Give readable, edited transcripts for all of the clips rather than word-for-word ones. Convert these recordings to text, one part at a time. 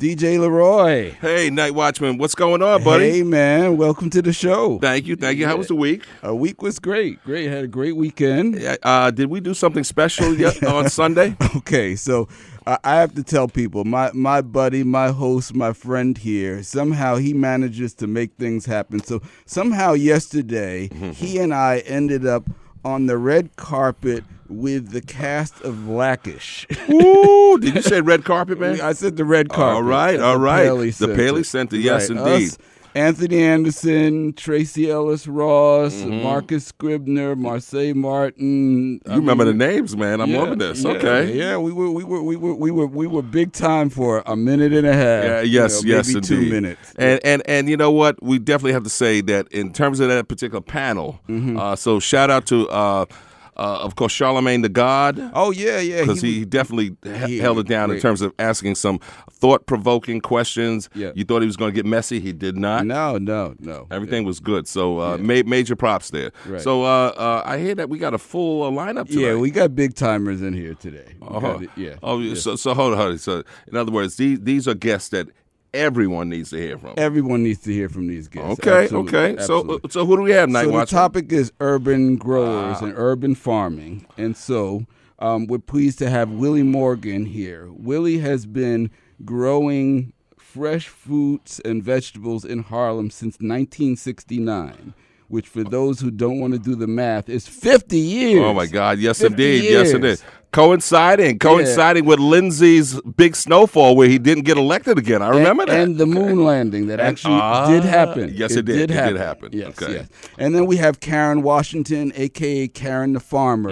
DJ LeRoy. Hey, NightWatchman, what's going on, buddy? Hey, man, welcome to the show. Thank you. How was the week? A week was great. Had a great weekend. Did we do something special on Sunday? Okay, so I have to tell people, my buddy, my host, my friend here, somehow he manages to make things happen. So somehow yesterday, he and I ended up on the red carpet with the cast of Blackish. Ooh, did you say red carpet, man? I said the red carpet. All right. The Paley Center, yes, right. indeed. Us, Anthony Anderson, Tracy Ellis Ross, Marcus Scribner, Marseille Martin. You remember the names, man. I'm loving this. Okay. Yeah, we were big time for a minute and a half. Yeah, yes, maybe indeed. 2 minutes. And you know what? We definitely have to say that in terms of that particular panel. So shout out to. Of course, Charlemagne the God. Oh, yeah. Because he definitely held it down in terms of asking some thought-provoking questions. Yeah. You thought he was going to get messy. He did not. No. Everything was good. So major props there. Right. So I hear that we got a full lineup today. Yeah, we got big timers in here today. So hold on. So in other words, these are guests that everyone needs to hear from. Everyone needs to hear from these guests. Okay. Absolutely. So who do we have, Night Watch? So the topic is urban growers and urban farming. And so we're pleased to have Willie Morgan here. Willie has been growing fresh fruits and vegetables in Harlem since 1969. Which, for those who don't want to do the math, is 50 years. Oh, my God. Yes, 50 indeed. years. Yes, it is. Coinciding with Lindsay's big snowfall where he didn't get elected again. I remember that. And the moon landing that actually did happen. Yes, it did. It did happen. Yes, okay. yes. And then we have Karen Washington, a.k.a. Karen the Farmer,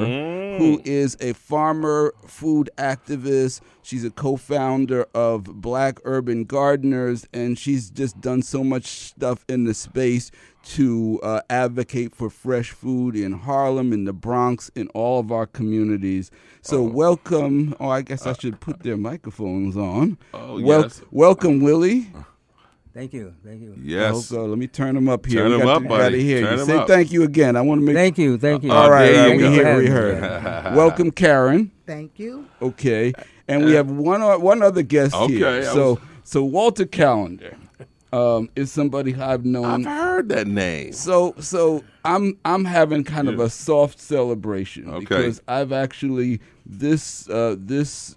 who is a farmer food activist. She's a co-founder of Black Urban Gardeners, and she's just done so much stuff in the space to advocate for fresh food in Harlem, in the Bronx, in all of our communities. So welcome. I guess I should put their microphones on. Yes. Welcome, Willie. Thank you. Yes. Let me turn them up here. Turn them up, buddy. Say thank you again. I want to make. Thank you. All right. we heard. Welcome, Karen. Thank you. Okay. And we have one other guest here. So Walter Callender. Is somebody I've known. I've heard that name. So I'm having kind of a soft celebration because I've actually this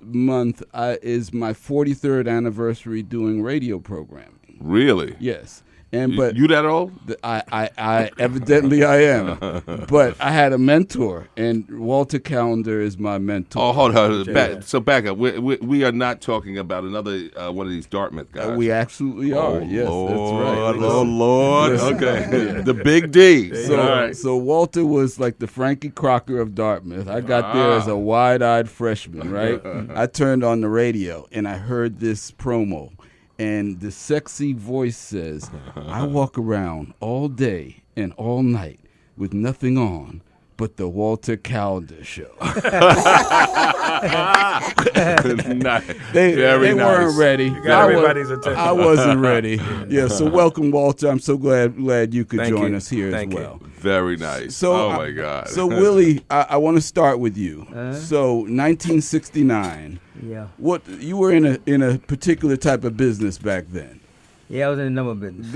month is my 43rd anniversary doing radio programming. Really? Yes. But you that old? I evidently I am, but I had a mentor, and Walter Callender is my mentor. Oh, hold on. Back up. We are not talking about another one of these Dartmouth guys. We absolutely are. Yes, Lord, that's right. Oh Lord. Listen. Okay. The big D. So Walter was like the Frankie Crocker of Dartmouth. I got there as a wide-eyed freshman, right? I turned on the radio and I heard this promo. And the sexy voice says, I walk around all day and all night with nothing on but the Walter Callender Show. They weren't ready. Everybody's attention. I wasn't ready. Yeah, so welcome, Walter. I'm so glad you could join us here as well. Very nice. So, my God. So, Willie, I want to start with you. So, 1969. Yeah. What you were in a particular type of business back then? Yeah, I was in the number business.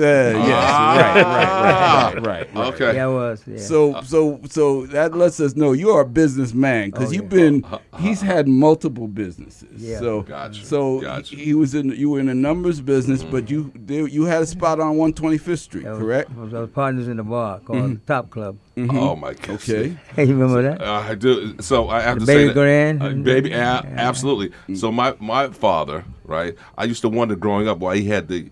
Right. Okay. Yeah, I was. Yeah. So that lets us know you are a businessman because he's had multiple businesses. Yeah. So Gotcha. you were in a numbers business, but you had a spot on 125th Street, correct? I was partners in the bar called Top Club. Oh my goodness. Okay. Hey, you remember that? I do. So I have to Baby say that. Grand. Baby, absolutely. So my father, right? I used to wonder growing up why he had the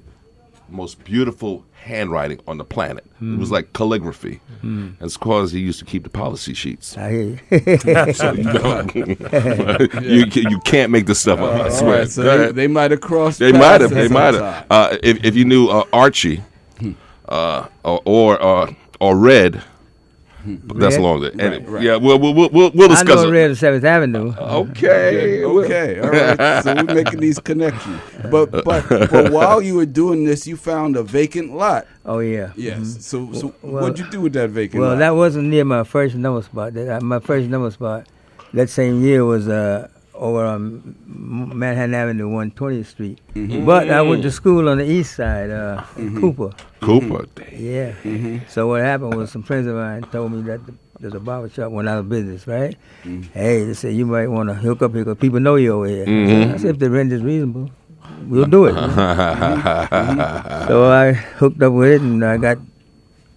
most beautiful handwriting on the planet. It was like calligraphy. And it's because he used to keep the policy sheets. I hear you. So you can't make this stuff up. I swear. Right, so they might have crossed. They might have. If you knew Archie or Red. But that's long. Right. Yeah, we'll discuss I know Red of 7th Avenue. Okay. All right. So we're making these connections. But while you were doing this, you found a vacant lot. Oh yeah. Yes. So what'd you do with that vacant lot? Well, that wasn't near my first number spot. My first number spot that same year was over on Manhattan Avenue, 120th Street. But I went to school on the east side, in Cooper. Cooper. Yeah. So what happened was some friends of mine told me that there's a barber shop went out of business, right? Hey, they said, you might want to hook up here because people know you over here. I said, if the rent is reasonable, we'll do it. So I hooked up with it, and I got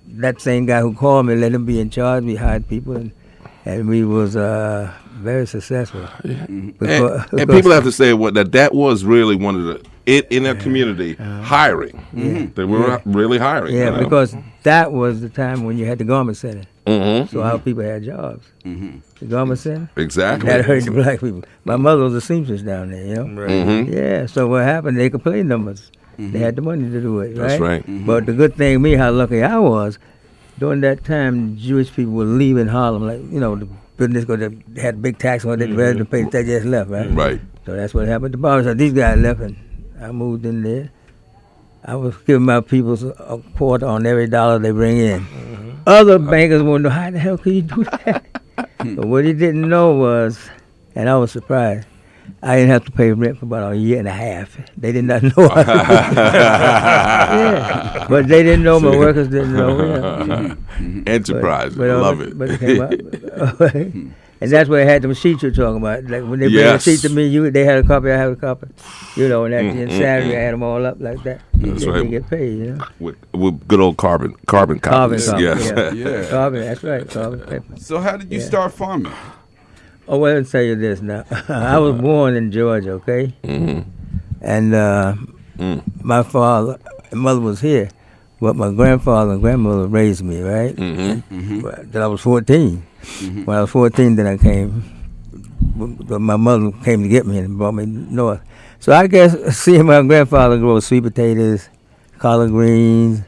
that same guy who called me, let him be in charge. We hired people, and we was very successful. And people have to say that was really one of the in that community hiring. They were really hiring. Yeah, because that was the time when you had the garment center. So our people had jobs. The garment center. Exactly. That hurt the black people. My mother was a seamstress down there, you know. Yeah. So what happened? They could play numbers. They had the money to do it. Right? That's right. But the good thing, how lucky I was. During that time, Jewish people were leaving Harlem, like, you know, the business, because they had a big tax on it, rather than pay the tax, they just left, right? Right. So that's what happened. The barber shop, these guys left, and I moved in there. I was giving my people a quarter on every dollar they bring in. Other bankers wanted to know, how the hell could you do that? But what he didn't know was, and I was surprised, I didn't have to pay rent for about a year and a half. They did not know. Yeah. But they didn't know. My workers didn't know. Yeah. Enterprise. Love it. But it came out. And that's where I had them sheets you're talking about. Like when they bring a sheet to me, they had a copy, I had a copy. You know, and then Saturday I had them all up like that. That's right. They get paid, you know. With good old carbon copies. Yes. Yeah. Carbon, that's right. Carbon paper. So how did you start farming? Oh, well, let me tell you this now. I was born in Georgia, okay? And my father and mother was here, but my grandfather and grandmother raised me, right? Till I was 14. When I was 14, then I came. But my mother came to get me and brought me north. So I guess seeing my grandfather grow sweet potatoes, collard greens,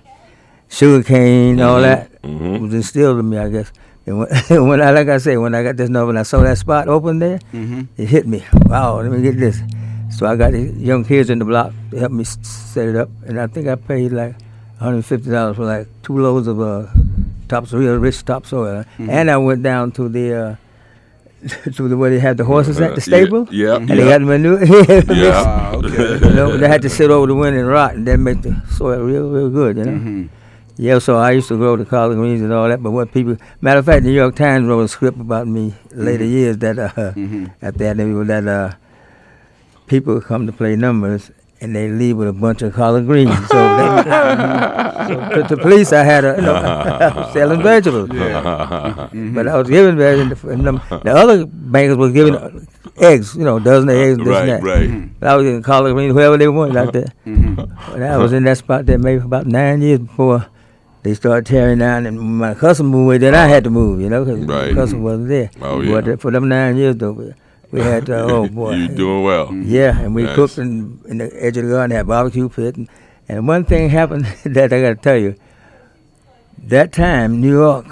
sugar cane, all that was instilled in me, I guess. And when I, like I say, when I got this number and I saw that spot open there, it hit me. Wow, let me get this. So I got the young kids in the block to help me set it up, and I think I paid like $150 for like 2 loads of real rich topsoil. And I went down to the where they had the horses at the stable. And they got the manure. Okay. You know, they had to sit over the wind and rot, and that make the soil real good, you know. Yeah, so I used to grow the collard greens and all that, but what people, matter of fact, the New York Times wrote a script about me later years that after that people come to play numbers and they leave with a bunch of collard greens. So, to the police, I had I was selling vegetables. But I was giving vegetables. The other bankers was giving eggs, a dozen of eggs and this and that. But I was getting collard greens, whoever they wanted out there. But I was in that spot there maybe about 9 years before they started tearing down, and my cousin moved away, then I had to move, because my cousin wasn't there. But for them 9 years, though, we had to, oh boy. You're doing well. Yeah, and we cooked in the edge of the garden, had a barbecue pit. And one thing happened that I got to tell you. That time, New York,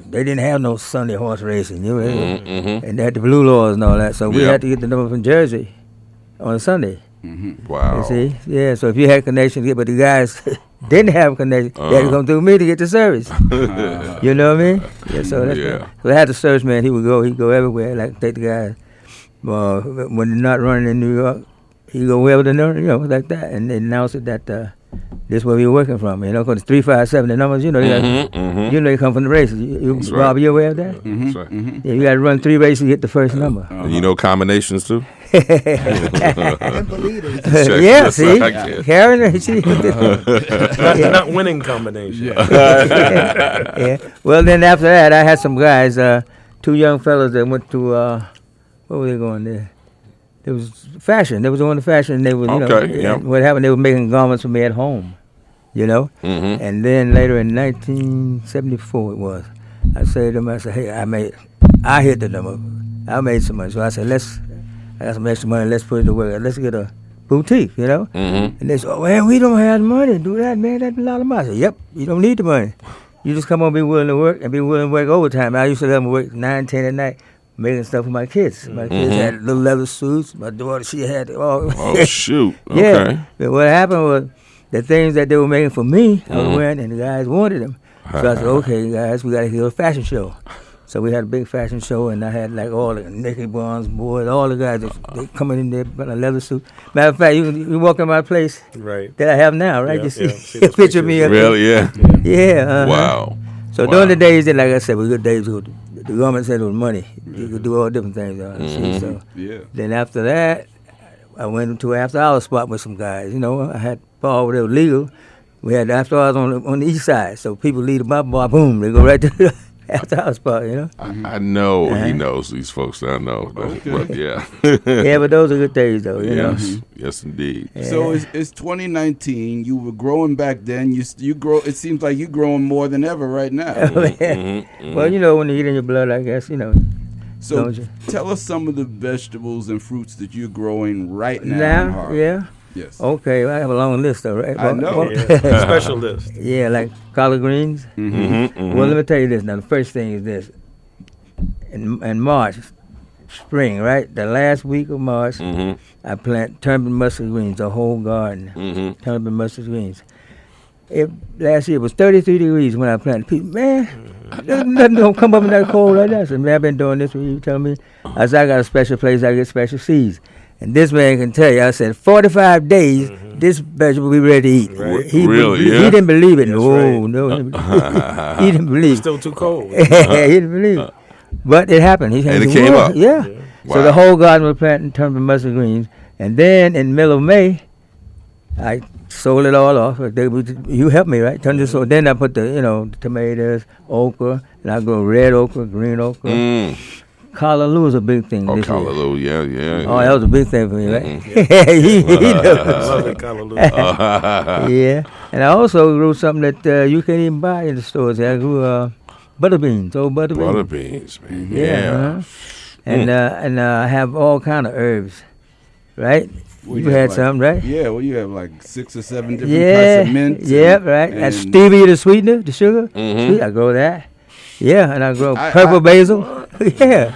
they didn't have no Sunday horse racing, and they had the blue laws and all that. So we had to get the number from Jersey on a Sunday. Wow. You see? Yeah, so if you had connections, but the guys didn't have connections, they had to come through me to get the service. You know what I mean? Yeah, so that's so I had the service man, he'd go everywhere, like take the guys. When they're not running in New York, he'd go wherever they're like that, and they announced it that this is where we were working from, because 357, the numbers, you come from the races. Rob, you aware of that? That's right. Yeah, you got to run 3 races to get the first number. And you know combinations too? Yeah, see? Karen, see? Not winning combination. Yeah. Well, then after that, I had some guys, 2 young fellas that went to, where were they going there? It was fashion. They was on the fashion. And they were, what happened? They were making garments for me at home, And then later in 1974, it was. I said to them, hey, I hit the number. I made some money. So I said, I got some extra money. Let's put it to work. Let's get a boutique, And they said, oh, man, we don't have the money to do that, man. That's a lot of money. I said, yep, you don't need the money. You just come on, be willing to work and be willing to work overtime. I used to let them work 9, 10 at night. Making stuff for my kids. My kids had little leather suits. My daughter, she had all. Oh, shoot. Okay. Yeah. But what happened was the things that they were making for me, I was wearing, and the guys wanted them. So I said, okay, guys, we got to do a fashion show. So we had a big fashion show, and I had like all the Nicky Barnes boys, all the guys they coming in there in a leather suit. Matter of fact, you walk in my place Right. that I have now, right? Yeah, You see, see a those picture of me pictures. up there. Really? Yeah. Yeah. Wow. So during the days that, like I said, were good days. The government said it was money. You could do all different things. See, so then after that, I went to an after-hours spot with some guys. You know, I had Paul where they were legal. We had after-hours on the east side. So people leave the bar, boom, they go right to the after-hours spot, you know. I know he knows these folks. I know. But yeah. Yeah, but those are good days, though, you know. Yes, indeed. Yeah. So it's 2019. You were growing back then. You grow. It seems like you're growing more than ever right now. Well, you know, when you get in your blood, I guess, you know. So Don't you? tell us some of the vegetables and fruits that you're growing right now. in Harlem. Yeah. Yes. Okay, I have a long list, though, right? I know. Yeah. Special list. Yeah, like collard greens. Well, let me tell you this. Now, the first thing is this. In March, spring, right? The last week of March, I plant turnip and mustard greens, the whole garden. Turnip and mustard greens. Last year it was 33 degrees when I planted. People, man, nothing gonna come up in that cold like that. I said, man, I've been doing this. What you telling me? I said, I got a special place. I get special seeds. And this man can tell you, I said, 45 days, this vegetable will be ready to eat. Right. He didn't believe it. No, he didn't believe it. Still too cold. He didn't believe it. But it happened. And it came up. Yeah. Wow. So the whole garden was planted in turnip and mustard greens. And then in the middle of May, I sold it all off. You helped me, right? So then I put the tomatoes, okra, and I grow red okra, green okra. Callaloo is a big thing this year. Callaloo, yeah. Oh, that was a big thing for me, right? Love it, callaloo. Yeah. And I also grew something that you can't even buy in the stores. I grew butter beans, butter beans. Butter beans, man. Yeah. And I have all kind of herbs, right? Well, you had some, right? Yeah, well, you have like 6 or 7 different types of mint. Yeah, right. And stevia, the sweetener, the sugar. Sweet, I grow that. Yeah, and I grow purple basil. Yeah.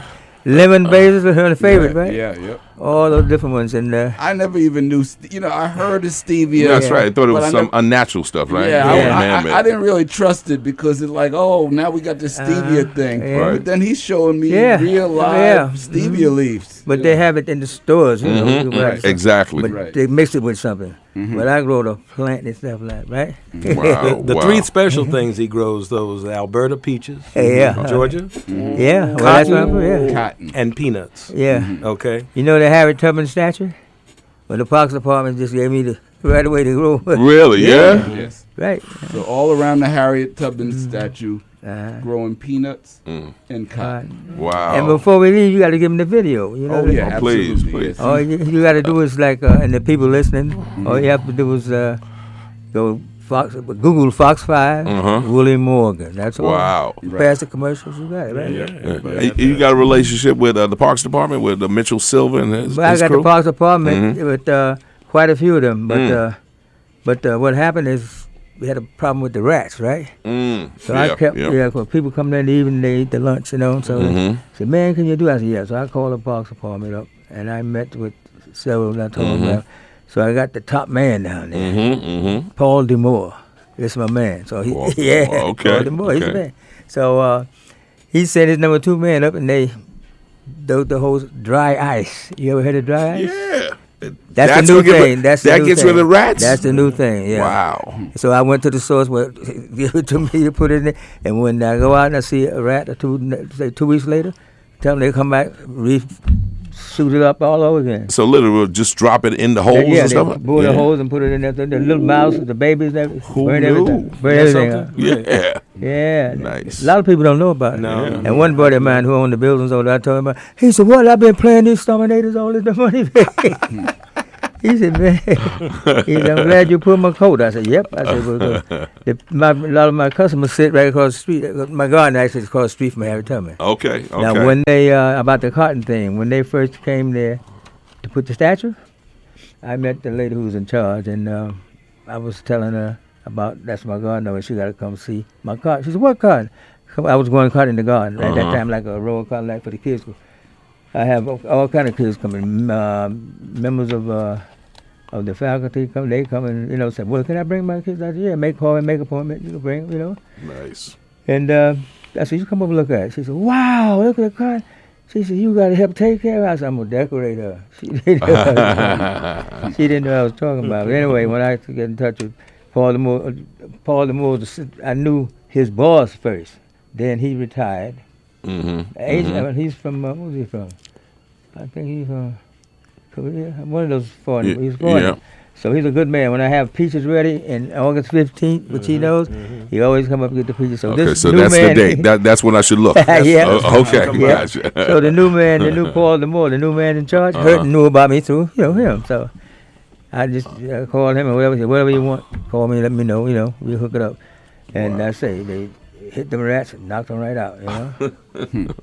Lemon basil is her favorite, right? Yeah, yep. All those different ones. And I never even knew, I heard of stevia. That's right. I thought it was some unnatural stuff, right? Yeah, I didn't really trust it because it's like, now we got this stevia thing. Yeah. But then he's showing me real live stevia leaves. But they have it in the stores, you know. Right. Exactly. But they mix it with something. But I grow the plant and stuff like that, right? Wow. The three special things he grows, those Alberta peaches, Georgia, Yeah, well, that's what I'm from, Cotton. and peanuts. Yeah. Okay. You know the Harriet Tubman statue? Well, the Parks Department just gave me the right away to grow. Really? Yeah. Yes. Right. So all around the Harriet Tubman statue, growing peanuts and cotton. Wow. And before we leave, you got to give them the video. You know Oh, yeah, please, absolutely. please. Yes. All you got to do is like, and the people listening, all you have to do is go Google Fox 5, Willie Morgan. That's all. Wow. You pass the commercials, you got it, right? Yeah. You got a relationship with the Parks Department, with Mitchell Silva and his But I got crew? the Parks Department with quite a few of them. But what happened is we had a problem with the rats, right? So I kept, because people come in in the evening, they eat the lunch, you know. So they said, man, can you do that? I said, yeah. So I called the Parks Department up, and I met with several that I told them about. So I got the top man down there, Paul DeMoore. This is my man. So he, Paul DeMoore, he's the man. So he sent his number 2 man up, and they the whole dry ice. You ever heard of dry ice? Yeah. That's the new thing. That gets rid of rats? That's the new thing, yeah. Wow. So I went to the source, give it to me to put it in there. And when I go out and I see a rat or two, say 2 weeks later, tell them they come back, shoot it up all over again. So literally we'll just drop it in the holes and stuff? Yeah, bore the holes and put it in there. The little mouse, the babies, burn everything. Burn everything. Yeah. Yeah. Nice. A lot of people don't know about it. No. And one buddy of mine who owned the buildings over there, I told him about, he said, what, I've been playing these Stominators all this money. He said, man, he said, I'm glad you put my coat. I said, yep. I said, well, a lot of my customers sit right across the street. My garden actually is across the street from Harriet Tubman. Okay. Now, when they, about the cotton thing, when they first came there to put the statue, I met the lady who was in charge, and I was telling her about, that's my garden, and she got to come see my cotton. She said, what cotton? I was going cotton in the garden. At that time, like a row of cotton, like for the kids. I have all kind of kids coming, members of the faculty come. They come and say, "Well, can I bring my kids?" I said, "Yeah, make call and make appointment. You can bring, Nice. And I said, you come over and look at it. She said, wow, look at the car. She said, you got to help take care of her. I said, I'm going to decorate her. She didn't know what I was talking about. But anyway, when I get in touch with Paul DeMoore, I knew his boss first. Then he retired. He's from, where was he from? I think he's from Korea. One of those foreign. He's foreign. Yeah. So he's a good man. When I have peaches ready in August 15th, which he knows, he always come up and get the peaches. So this so new that's man, the date. That's when I should look. Yeah. Okay. Yeah. Gotcha. So the new Paul DeMoore, the new man in charge, knew about me through him. So I just called him and whatever you want, call me, let me know. We hook it up. And I say they hit them rats and knocked them right out.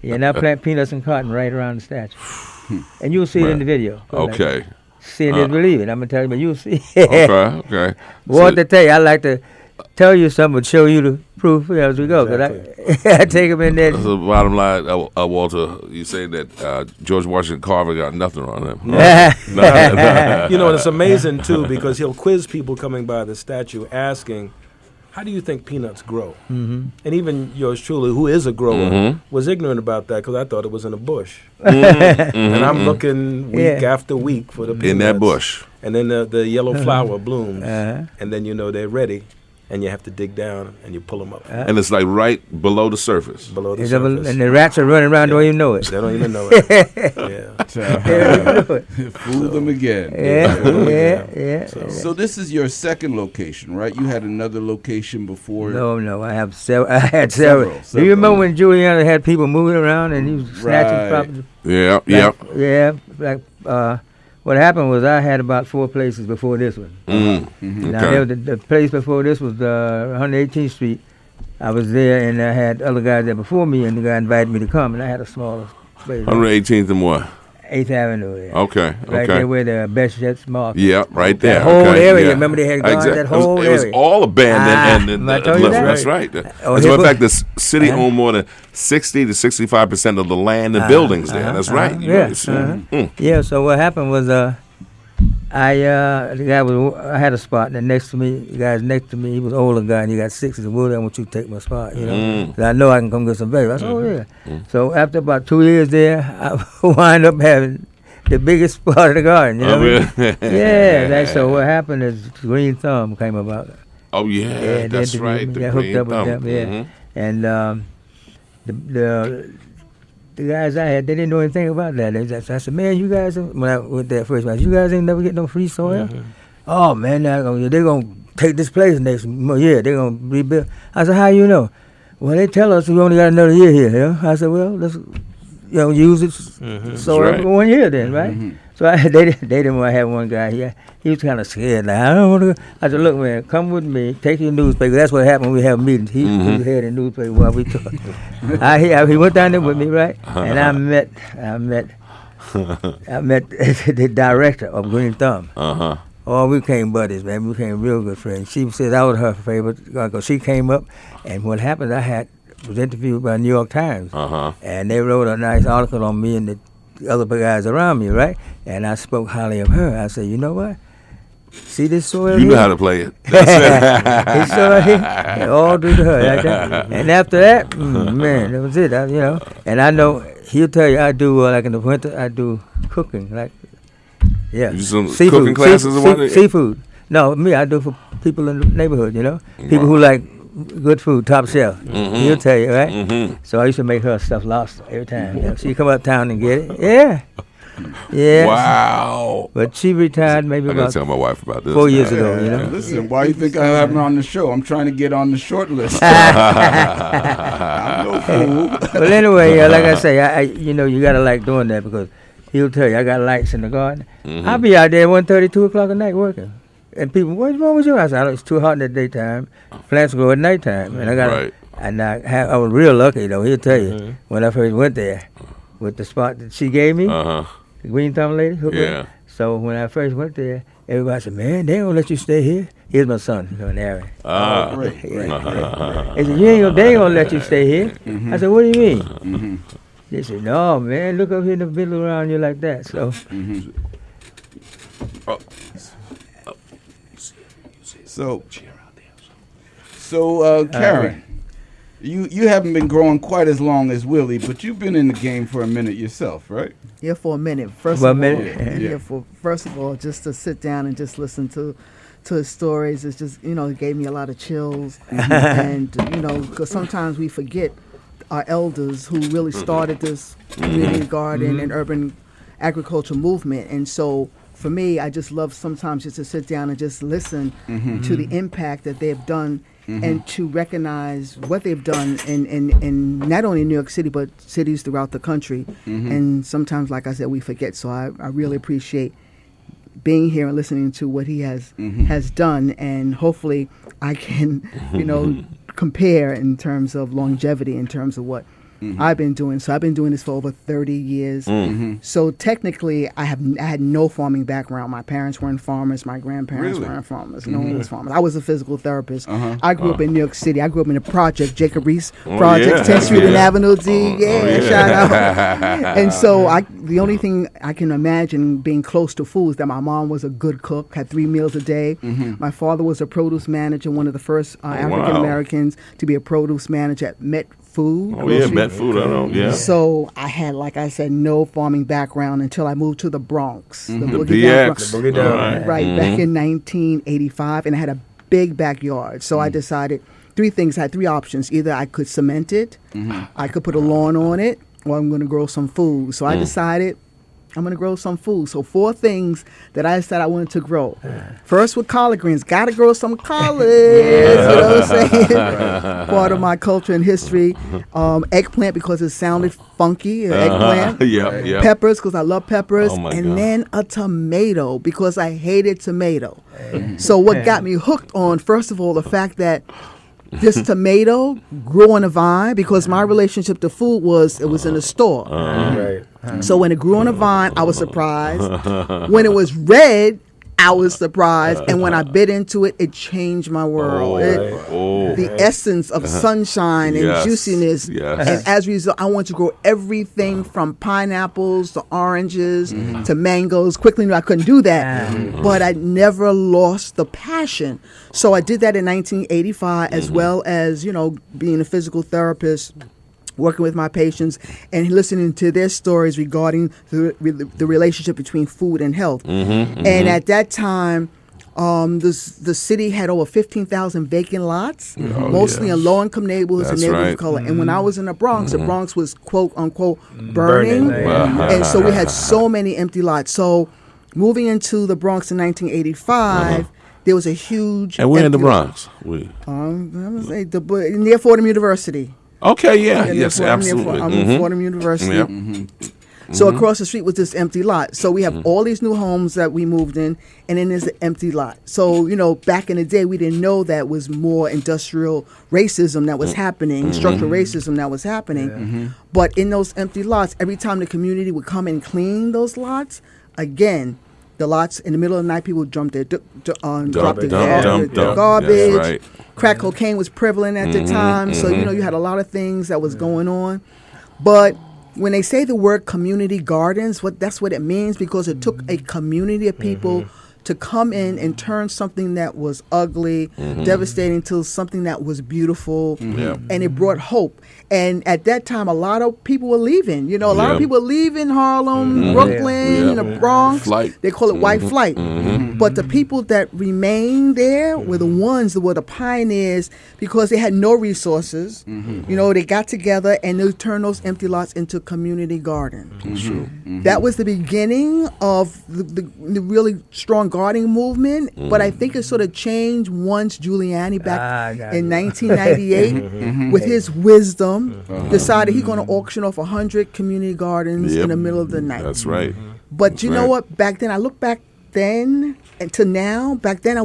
And I plant peanuts and cotton right around the statue, and you'll see it in the video. Okay. Seeing is believing. I'm gonna tell you, but you'll see. Okay. What to tell you, I like to tell you something, but show you the proof as we go. Because I take them in there. So the bottom line, Walter, you say that George Washington Carver got nothing on him. No. It's amazing too because he'll quiz people coming by the statue, asking, "How do you think peanuts grow?" And even yours truly, who is a grower, was ignorant about that because I thought it was in a bush. And I'm looking week after week for the peanuts. In that bush. And then the yellow flower blooms. And then they're ready. And you have to dig down and you pull them up. And it's like right below the surface. Below the surface. And the rats are running around, don't even know it. They don't even know it. Fool them again. Yeah. So this is your second location, right? You had another location before. No, I had several. Do you remember when Juliana had people moving around and he was snatching property? Yeah. What happened was I had about 4 places before this one. Now, the place before this was 118th Street. I was there, and I had other guys there before me, and the guy invited me to come, and I had a smaller place. 118th and what? 8th Avenue there. Okay. Right there where the Best Jets market. Yeah, right there. That whole area. Remember they had gone that whole area. It was all abandoned. I told you that? That's right. As a matter of fact, the city owned more than 60 to 65% of the land and buildings there. That's right. Yeah, so what happened was I had a spot, and next to me, the guy's next to me, he was an older guy, and he got 6. He said, Willie, I want you to take my spot, And I know I can come get some baby. I said, So after about 2 years there, I wind up having the biggest part of the garden, So what happened is Green Thumb came about. Oh, yeah, that's right, the Green Thumb. And the guys I had, they didn't know anything about that. I said, man, you guys, when I went there first, you guys ain't never get no free soil? Oh, man, they're going to take this place next year. They're going to rebuild. I said, how you know? Well, they tell us we only got another year here. I said, well, let's use it soil for 1 year then, right? So they didn't want to have one guy here. He was kind of scared. Like, I don't want to go. I said, look, man, come with me. Take your newspaper. That's what happened when we have meetings. He was head of the newspaper while we talked. He went down there with me, right? And I met the director of Green Thumb. Oh, we became buddies, man. We became real good friends. She said I was her favorite because she came up, and what happened, was interviewed by New York Times, and they wrote a nice article on me and the other guys around me, right? And I spoke highly of her. I said, you know what? See this soil You here? know how to play it. This soil here, all due to her. Like that. And after that, man, that was it. And I know he'll tell you I do like in the winter. I do cooking, like You do some seafood, cooking classes. Seafood. No, me. I do for people in the neighborhood. People who like good food, top shelf. He'll tell you, right? So I used to make her stuff lobster every time. She come uptown and get it. Yeah. Wow. But she retired maybe about about tell my wife about this 4 years ago. Listen, why you think I have her on the show? I'm trying to get on the short list. I'm no fool. Well, anyway, like I say, you gotta like doing that because he'll tell you I got lights in the garden. I'll be out there 1:30, 2 o'clock at night working. And people, what's wrong with you? I said, it's too hot in the daytime. Plants grow at nighttime. And I was real lucky, though. He'll tell you, when I first went there, with the spot that she gave me, the Green Thumb lady. So when I first went there, everybody said, man, they don't let you stay here. Here's my son, Aaron. Great. They said, they ain't gonna let you stay here. I said, what do you mean? They said, no, man, look up here in the middle around you like that. So. So, Karen, You haven't been growing quite as long as Willie, but you've been in the game for a minute yourself, right? Yeah, for a minute. First of all, just to sit down and just listen to his stories, it's just, it gave me a lot of chills. And, because sometimes we forget our elders who really started this community garden and urban agriculture movement. And so for me, I just love sometimes just to sit down and just listen to the impact that they've done and to recognize what they've done in not only New York City, but cities throughout the country. And sometimes, like I said, we forget. So I really appreciate being here and listening to what he has done. And hopefully I can, compare in terms of longevity, in terms of what I've been doing. So I've been doing this for over 30 years. So technically, I had no farming background. My parents weren't farmers. My grandparents weren't farmers. No one was farmers. I was a physical therapist. I grew up in New York City. I grew up in a project, Jacob Reese Project, 10th Street and Avenue D. Shout out. And so the only thing I can imagine being close to food is that my mom was a good cook, had 3 meals a day. My father was a produce manager, one of the first African Americans to be a produce manager at Met Food. Met food. I know. So I had, like I said, no farming background until I moved to the Bronx. The Boogie Down. Right, back in 1985, and I had a big backyard. So I decided 3 things. I had 3 options. Either I could cement it, I could put a lawn on it, or I'm going to grow some food. So I decided I'm going to grow some food. So 4 things that I said I wanted to grow. First with collard greens. Got to grow some collards. You know what I'm saying? Part of my culture and history. Eggplant because it sounded funky. Eggplant. Peppers because I love peppers. Then a tomato because I hated tomato. So what got me hooked on, first of all, the fact that this tomato grew on a vine, because my relationship to food was in a store. So when it grew on a vine, I was surprised. When it was red, I was surprised. And when I bit into it, it changed my world. The essence of sunshine and juiciness. And as a result, I want to grow everything from pineapples to oranges to mangoes. Quickly knew I couldn't do that. But I never lost the passion. So I did that in 1985, as well as, being a physical therapist, working with my patients and listening to their stories regarding the relationship between food and health. And at that time, the city had over 15,000 vacant lots, mostly in low-income neighborhoods and neighborhoods of color. And when I was in the Bronx was quote-unquote burning. And so we had so many empty lots. So moving into the Bronx in 1985, there was a huge... And we're in the Bronx. Near Fordham University. Okay, yes, absolutely. I'm in Fordham University. So across the street was this empty lot. So we have all these new homes that we moved in, and then there's an empty lot. So, back in the day, we didn't know that was more industrial racism that was happening, structural racism that was happening. But in those empty lots, every time the community would come and clean those lots, again, the lots in the middle of the night, people would drop their garbage. That's right. Crack cocaine was prevalent at the time, so you had a lot of things that was going on. But when they say the word community gardens, that's what it means, because it took a community of people to come in and turn something that was ugly, devastating, to something that was beautiful, and it brought hope. And at that time, a lot of people were leaving. A lot of people were leaving Harlem, Brooklyn, the Bronx. Flight. They call it white flight. But the people that remained there were the ones that were the pioneers, because they had no resources. They got together and they turned those empty lots into community gardens. That was the beginning of the really strong gardening movement, but I think it sort of changed once Giuliani back in 1998 with his wisdom decided he's going to auction off 100 community gardens in the middle of the night. That's right. But you know what? Back then, I look back then and to now. Back then,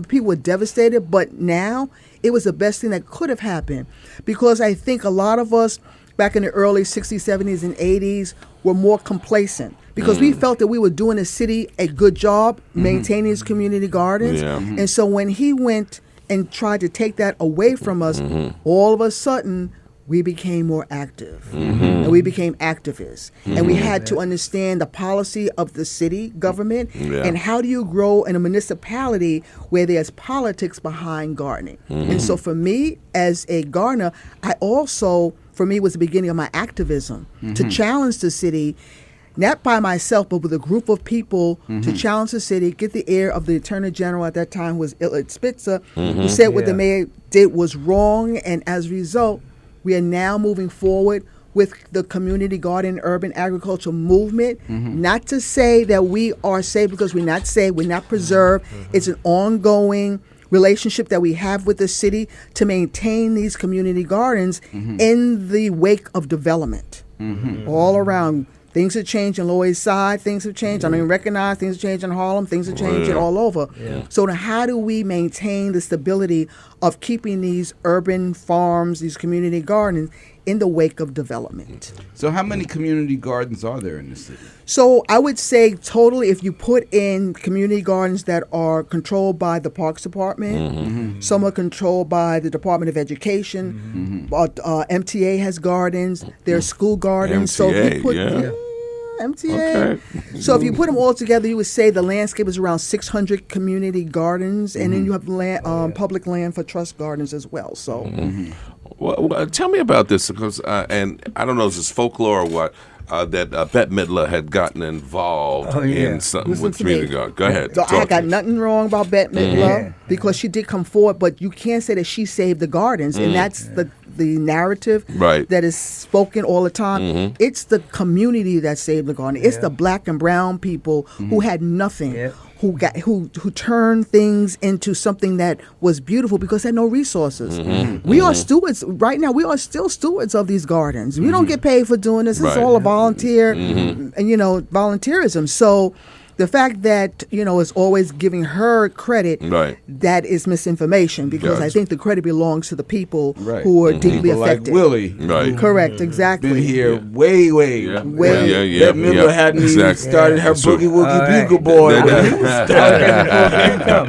people were devastated, but now it was the best thing that could have happened, because I think a lot of us back in the early 60s, 70s, and 80s were more complacent, because we felt that we were doing the city a good job maintaining its community gardens. And so when he went and tried to take that away from us, all of a sudden we became more active, and we became activists, and we had to understand the policy of the city government, and how do you grow in a municipality where there's politics behind gardening. And so for me, as a gardener, for me, was the beginning of my activism to challenge the city, not by myself, but with a group of people to challenge the city, get the ear of the Attorney General at that time, was Illard Spitzer, who said what the mayor did was wrong, and as a result, we are now moving forward with the community garden urban agriculture movement. Not to say that we are saved, because we're not saved, we're not preserved. It's an ongoing relationship that we have with the city to maintain these community gardens in the wake of development all around. Things have changed in Lower East Side. Things have changed. I don't even recognize things have changed in Harlem. Things have changed all over. So now how do we maintain the stability of keeping these urban farms, these community gardens, in the wake of development? So how many community gardens are there in the city? So I would say totally, if you put in community gardens that are controlled by the Parks Department, some are controlled by the Department of Education, MTA has gardens, there's school gardens. MTA, so if you put MTA. Okay. So if you put them all together, you would say the landscape is around 600 community gardens, and then you have land, public land for trust gardens as well. So, Well, tell me about this, because and I don't know if it's folklore or what. That Bette Midler had gotten involved in something with community garden. Go ahead. So I got nothing wrong about Bette Midler because she did come forward, but you can't say that she saved the gardens, and that's the narrative that is spoken all the time. It's the community that saved the garden. It's the black and brown people who had nothing. Who turned things into something that was beautiful because they had no resources. We are stewards right now. We are still stewards of these gardens. We don't get paid for doing this. It's all a volunteer, and volunteerism. So the fact that is always giving her credit, that is misinformation, because I think the credit belongs to the people who are deeply affected. Like Willie, correct, exactly. Been here way. Bette Midler hadn't even started her Boogie Woogie Bugle Boy.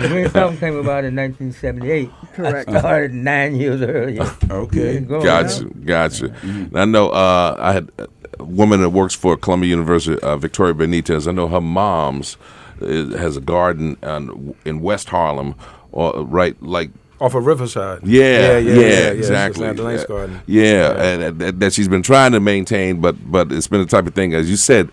Green Thumb came about in 1978. Correct. I started 9 years earlier. Okay, gotcha. I know I had a woman that works for Columbia University, Victoria Benitez. I know her mom's has a garden in West Harlem, or off of Riverside. Yeah, exactly. It's Lance Garden. And that she's been trying to maintain, but it's been the type of thing, as you said,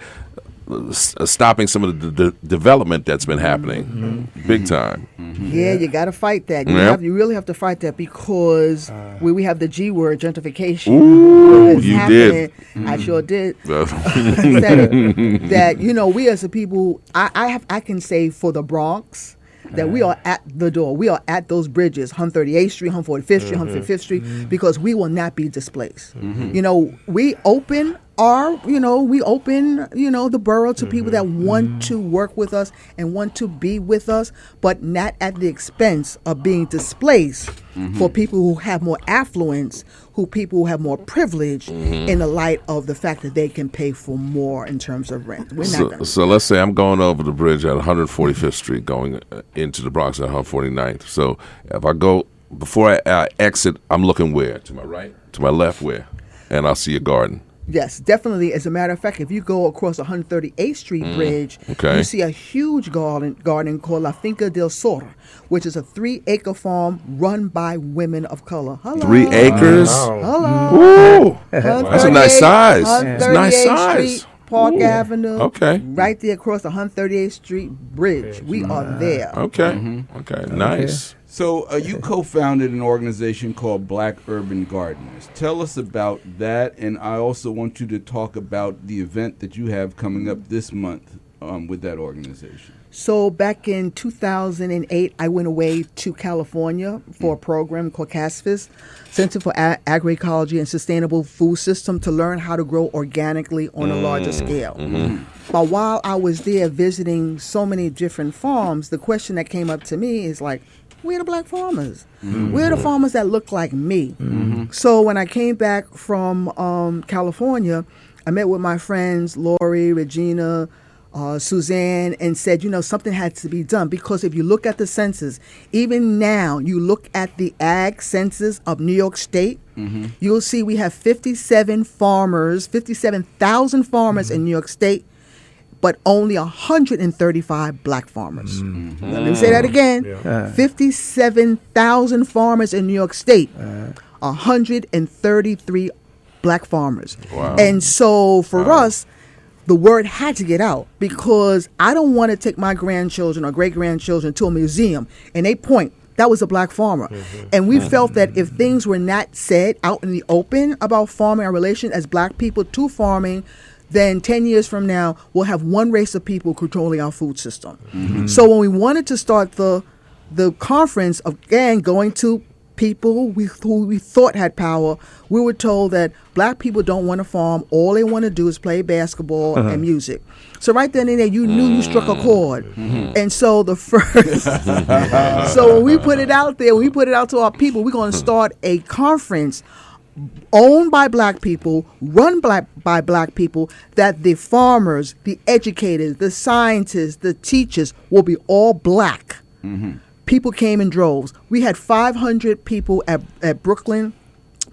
stopping some of the development that's been happening big time. Yeah, you got to fight that. You really have to fight that, because we have the G word, gentrification. Ooh, you did. I sure did. That we as a people, I can say for the Bronx, that we are at the door. We are at those bridges, 138th Street, 145th Street, 155th Street, because we will not be displaced. We open the borough to people that want to work with us and want to be with us, but not at the expense of being displaced for people who have more affluence, people who have more privilege, in the light of the fact that they can pay for more in terms of rent. We're not gonna. So let's say I'm going over the bridge at 145th Street, going into the Bronx at 149th. So if I go, before I exit, I'm looking where? To my right? To my left? Where? And I'll see a garden. Yes, definitely. As a matter of fact, if you go across the 138th Street Bridge, you see a huge garden called La Finca del Sol, which is a 3-acre farm run by women of color. Hello. 3 acres? Hello. Ooh. That's a nice size. It's a nice size. Street, Park Avenue. Okay. Right there across the 138th Street Bridge. We are there. Okay. Nice. So you co-founded an organization called Black Urban Gardeners. Tell us about that, and I also want you to talk about the event that you have coming up this month with that organization. So back in 2008, I went away to California for a program called CASFIS, Center for Agroecology and Sustainable Food System, to learn how to grow organically on a larger scale. But while I was there visiting so many different farms, the question that came up to me is like, we're the black farmers. We're the farmers that look like me. So when I came back from California, I met with my friends, Lori, Regina, Suzanne, and said, something had to be done, because if you look at the census, even now, you look at the ag census of New York State, you'll see we have 57,000 farmers in New York State, but only 135 black farmers. Let me say that again. 57,000 farmers in New York State, 133 black farmers. Wow. And so for us, the word had to get out, because I don't want to take my grandchildren or great-grandchildren to a museum and they point, that was a black farmer. And we felt that if things were not said out in the open about farming, our relation as black people to farming, then 10 years from now, we'll have one race of people controlling our food system. So when we wanted to start the conference, again, going to people who we thought had power, we were told that black people don't want to farm. All they want to do is play basketball and music. So right then and there, you knew you struck a chord. And so the first, so when we put it out there, when we put it out to our people, we're going to start a conference owned by black people, run by black people, that the farmers, the educators, the scientists, the teachers will be all black. People came in droves. We had 500 people at Brooklyn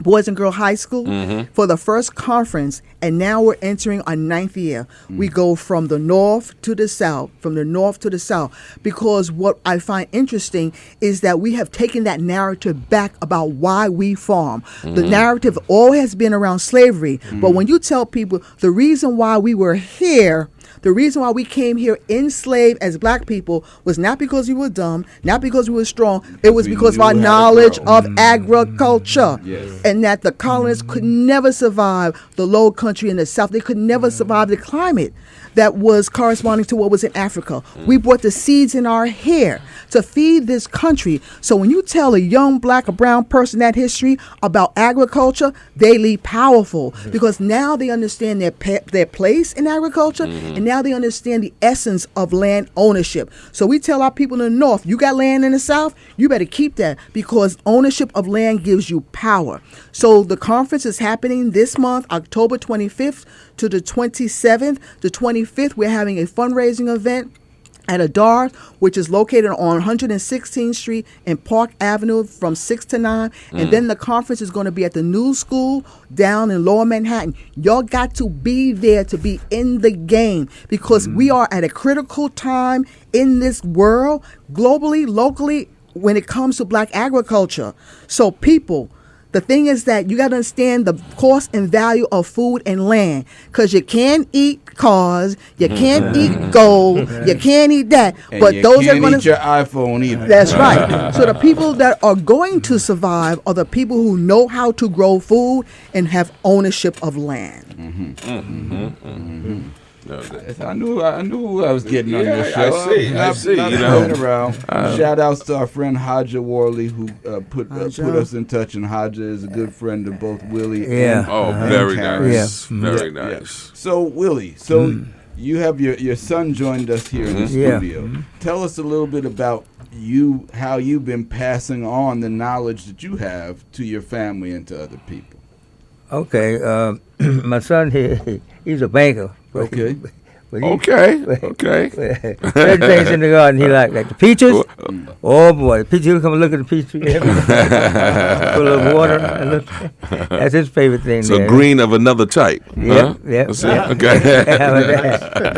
Boys and Girl High School for the first conference, and now we're entering our 9th year. We go from the north to the south, because what I find interesting is that we have taken that narrative back about why we farm. The narrative always has been around slavery, but when you tell people the reason why we were here, the reason why we came here enslaved as black people was not because we were dumb, not because we were strong. It was because of our knowledge of agriculture. And that the colonists could never survive the low country in the south. They could never survive the climate that was corresponding to what was in Africa. We brought the seeds in our hair to feed this country. So when you tell a young black or brown person that history about agriculture, they leave powerful, because now they understand their place in agriculture, and now they understand the essence of land ownership. So we tell our people in the north, you got land in the south, you better keep that, because ownership of land gives you power. So the conference is happening this month, October 25th to the 27th. The 25th, we're having a fundraising event at Adar, which is located on 116th Street and Park Avenue from 6 to 9. And then the conference is going to be at the New School down in Lower Manhattan. Y'all got to be there to be in the game, because we are at a critical time in this world, globally, locally, when it comes to black agriculture. So people, the thing is that you got to understand the cost and value of food and land, because you can't eat cars, you can't eat gold, you can't eat that. And but you those can't are going eat your iPhone either. That's right. So the people that are going to survive are the people who know how to grow food and have ownership of land. I knew I was getting on your show. I see. Not playing around. Shout outs to our friend Haja Worley, who put us in touch. And Haja is a good friend of both Willie and very Karen. nice. Very nice. So Willie, you have your son joined us here in the studio. Tell us a little bit about you, how you've been passing on the knowledge that you have to your family and to other people. Okay, my son here, he's a banker. Okay. Everything's in the garden. He like the peaches. Oh boy, the peaches. He'll come and look at the peach tree. Put a little water. And look. That's his favorite thing. So there. green of another type. Yep. That's it. Okay.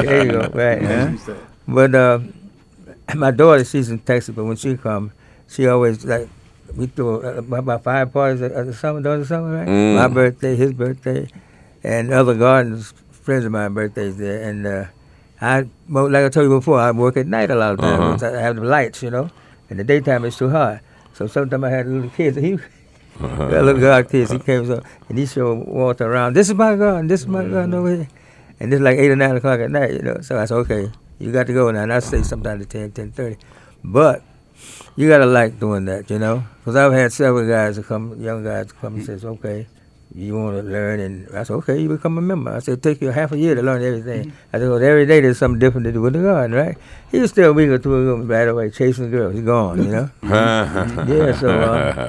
There you go. Right. But my daughter, she's in Texas, but when she comes, she always we throw about 5 parties during the summer, right? My birthday, his birthday, and other gardens. Friends of mine birthdays there, and like I told you before, I work at night a lot of times. I have the lights, in the daytime it's too hot. So sometimes I had little kids, got little garden kids. He came and he showed Walter around. This is my garden. This is my garden over here, and it's like 8 or 9 o'clock at night, So I said, okay, you got to go now. And I stay sometimes at 10:30, but you gotta like doing that, because I've had several young guys come and says, okay, you want to learn, and I said, okay, you become a member. I said, take you half a year to learn everything. I said, well, every day there's something different to do with the garden, right? He was still a week or two ago right away chasing the girl. He's gone, Yeah, so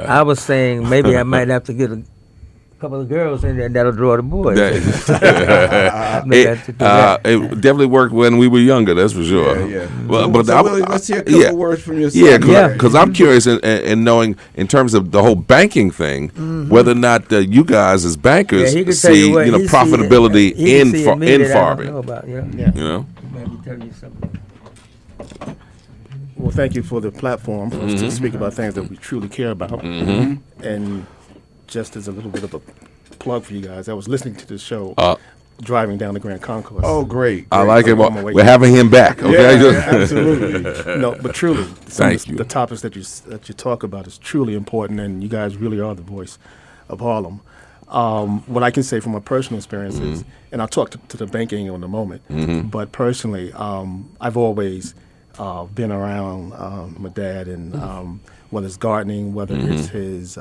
I was saying maybe I might have to get a couple of girls in there that'll draw the boys. It definitely worked when we were younger. That's for sure. Yeah. But So Willie, let's hear a couple words from your son. Yeah, because I'm curious in knowing in terms of the whole banking thing, whether or not you guys as bankers see profitability in farming. You know. Maybe tell you something. Well, thank you for the platform for us to speak about things that we truly care about. And just as a little bit of a plug for you guys, I was listening to this show driving down the Grand Concourse. Oh, great. I like it. We're having him back. Okay, absolutely. No, but truly, the topics that you talk about is truly important, and you guys really are the voice of Harlem. What I can say from my personal experiences, and I'll talk to the banking in a moment, but personally, I've always been around my dad, and whether it's gardening, whether it's his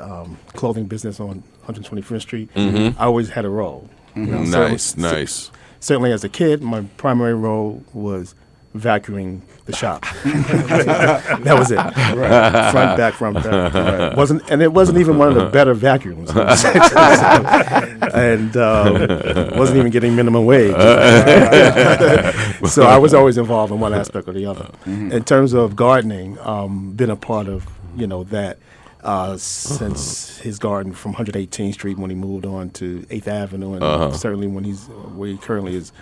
clothing business on 125th Street, I always had a role. You know, Nice. Certainly as a kid, my primary role was vacuuming the shop. That was it. Right. Front, back. Right. It wasn't even one of the better vacuums. And wasn't even getting minimum wage. So I was always involved in one aspect or the other. In terms of gardening, been a part of that since his garden from 118th Street when he moved on to 8th Avenue, and certainly when where he currently is.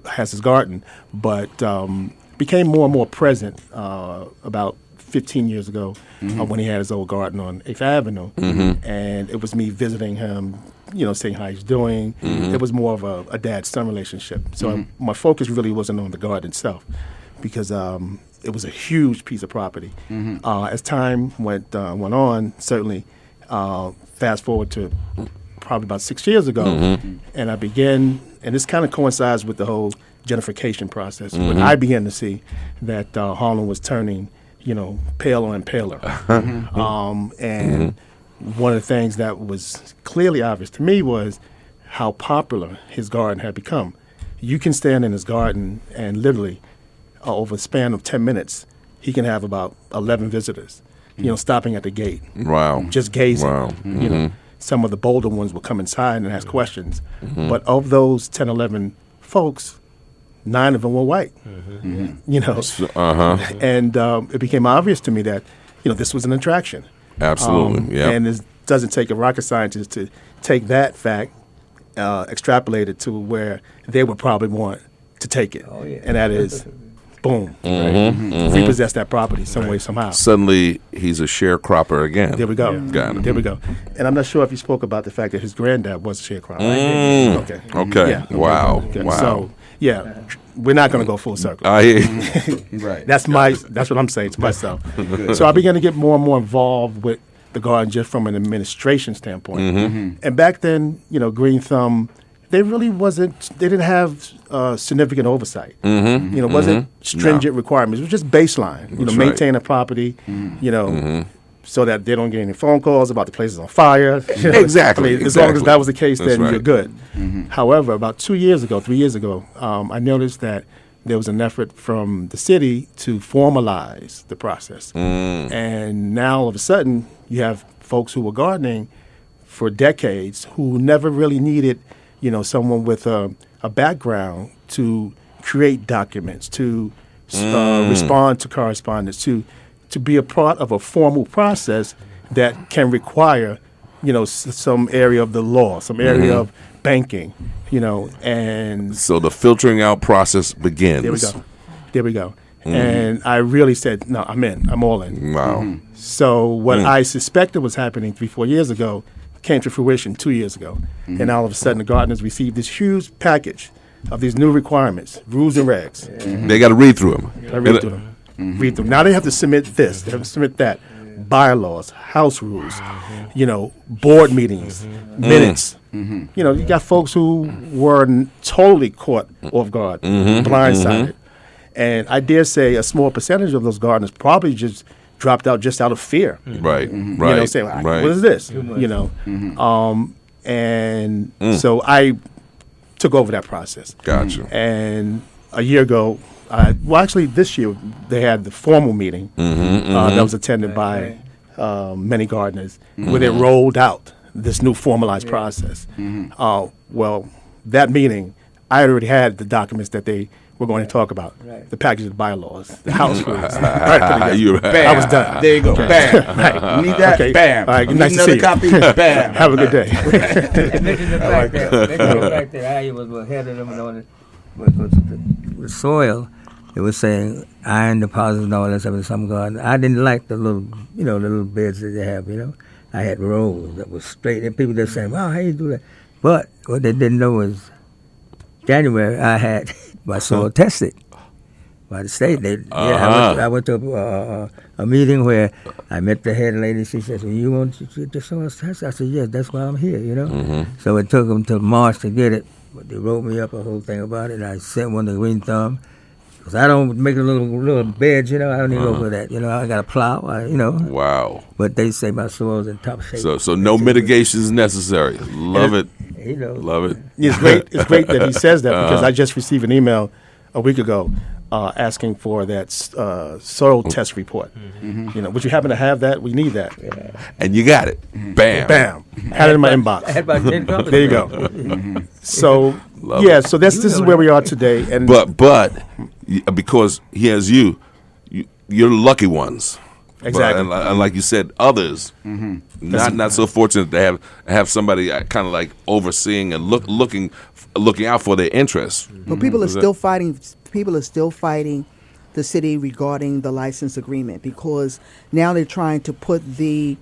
Has his garden, but became more and more present about 15 years ago when he had his old garden on 8th Avenue. And it was me visiting him, seeing how he's doing. It was more of a dad-son relationship. So my focus really wasn't on the garden itself because it was a huge piece of property. As time went on, certainly fast forward to probably about 6 years ago, and I began, and this kind of coincides with the whole gentrification process, but I began to see that Harlem was turning, paler and paler. And one of the things that was clearly obvious to me was how popular his garden had become. You can stand in his garden and literally, over a span of 10 minutes, he can have about 11 visitors, stopping at the gate. Wow. Just gazing. Wow. Some of the bolder ones will come inside and ask questions. But of those 10, 11 folks, 9 of them were white. And it became obvious to me that, this was an attraction. Absolutely, And it doesn't take a rocket scientist to take that fact, extrapolate it to where they would probably want to take it. And that is, boom, repossess that property some way, somehow. Suddenly, he's a sharecropper again. There we go. Got it. There we go. And I'm not sure if you spoke about the fact that his granddad was a sharecropper. Okay. Yeah. Wow. Okay. Wow. So, we're not going to go full circle. Right. That's what I'm saying to myself. So I began to get more and more involved with the garden just from an administration standpoint. And back then, Green Thumb, they didn't have significant oversight. It wasn't stringent requirements. It was just baseline. Maintain a property, so that they don't get any phone calls about the place is on fire. Exactly. As long as that was the case, That's then right. you're good. However, about 3 years ago, I noticed that there was an effort from the city to formalize the process. And now all of a sudden, you have folks who were gardening for decades who never really needed someone with a background to create documents, to respond to correspondence, to be a part of a formal process that can require, some area of the law, some area of banking, and So the filtering out process begins. There we go. And I really said, no, I'm in. I'm all in. Wow. So what I suspected was happening 3-4 years ago came to fruition 2 years ago. And all of a sudden, the gardeners received this huge package of these new requirements, rules and regs. They got to read through them. I read through them. Read them. Now they have to submit this. They have to submit that. Bylaws, house rules, board meetings, minutes. You got folks who were totally caught off guard, blindsided. And I dare say a small percentage of those gardeners probably just dropped out just out of fear. Right. Saying, what is this? So I took over that process. Gotcha. And a year ago, actually this year, they had the formal meeting that was attended by many gardeners where they rolled out this new formalized process. Well, that meeting, I already had the documents that they were going to talk about, the package of bylaws, the house rules. I was done. There you go. Bam. Right. Need that? Okay. Bam. All right. Need Nice to another see you. copy? Bam. Have a good day. And mention the fact that how he was ahead of them and all that. Because the soil, it was saying iron deposits and all that stuff in some garden. I didn't like the little, the little beds that they have, I had rows that was straight. And people just saying, wow, how you do that? But what they didn't know was January, I had my soil tested by the state. I went to a meeting where I met the head lady. She said, well, you want to get the soil tested? I said, yes, that's why I'm here, So it took them till March to get it. But they wrote me up a whole thing about it. And I sent one to Green Thumb. Because I don't make a little beds, I don't even go for that. I got a plow, Wow. But they say my soil's in top shape. So no mitigation is necessary. Love it. Love it. It's great that he says that because I just received an email a week ago asking for that soil test report. Would you happen to have that? We need that. Yeah. And you got it. Bam. Bam. Had it in my inbox. I had about 10 copies. There you go. So so this is where we are today. And but because he has you're lucky ones. Exactly. But, and like you said, others not so fortunate to have somebody kind of like overseeing and looking out for their interests. But people are still fighting. People are still fighting the city regarding the license agreement because now they're trying to put the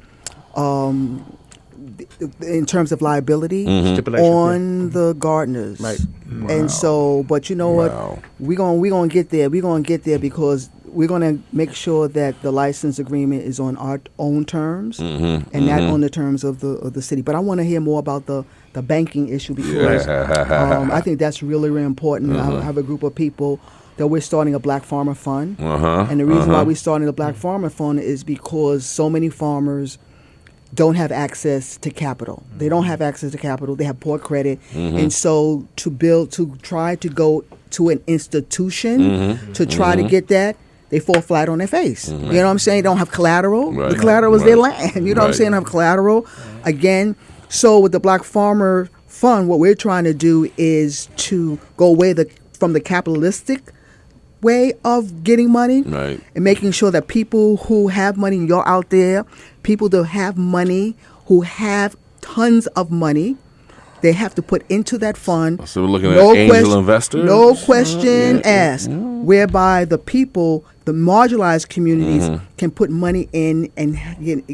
in terms of liability on the gardeners. Right. And so, but you know what? We're gonna get there. We're gonna get there because we're gonna make sure that the license agreement is on our own terms and not on the terms of the city. But I want to hear more about the banking issue because I think that's really, really important. I have a group of people that we're starting a Black Farmer Fund, and the reason why we're starting a Black Farmer Fund is because so many farmers don't have access to capital. They don't have access to capital. They have poor credit. And so to try to go to an institution to try to get that, they fall flat on their face. You know what I'm saying? They don't have collateral. Right. The collateral is their land. You know what I'm saying? They don't have collateral. Again, so with the Black Farmer Fund, what we're trying to do is to go away from the capitalistic way of getting money Right. and making sure that people who have money, you're out there, people that have money, who have tons of money, they have to put into that fund. So we're looking at angel investors? No question asked, whereby the people, the marginalized communities can put money in and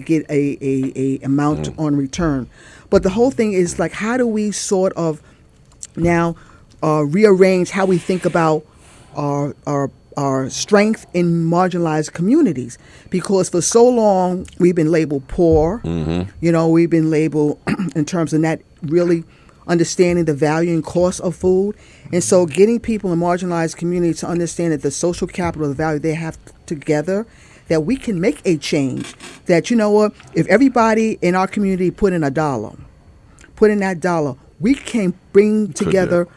get a amount on return. But the whole thing is like, how do we sort of now rearrange how we think about our strength in marginalized communities? Because for so long we've been labeled poor. We've been labeled in terms of not really understanding the value and cost of food. And so getting people in marginalized communities to understand that the social capital, the value they have together, that we can make a change. That, you know what, if everybody in our community put in that dollar, we can bring together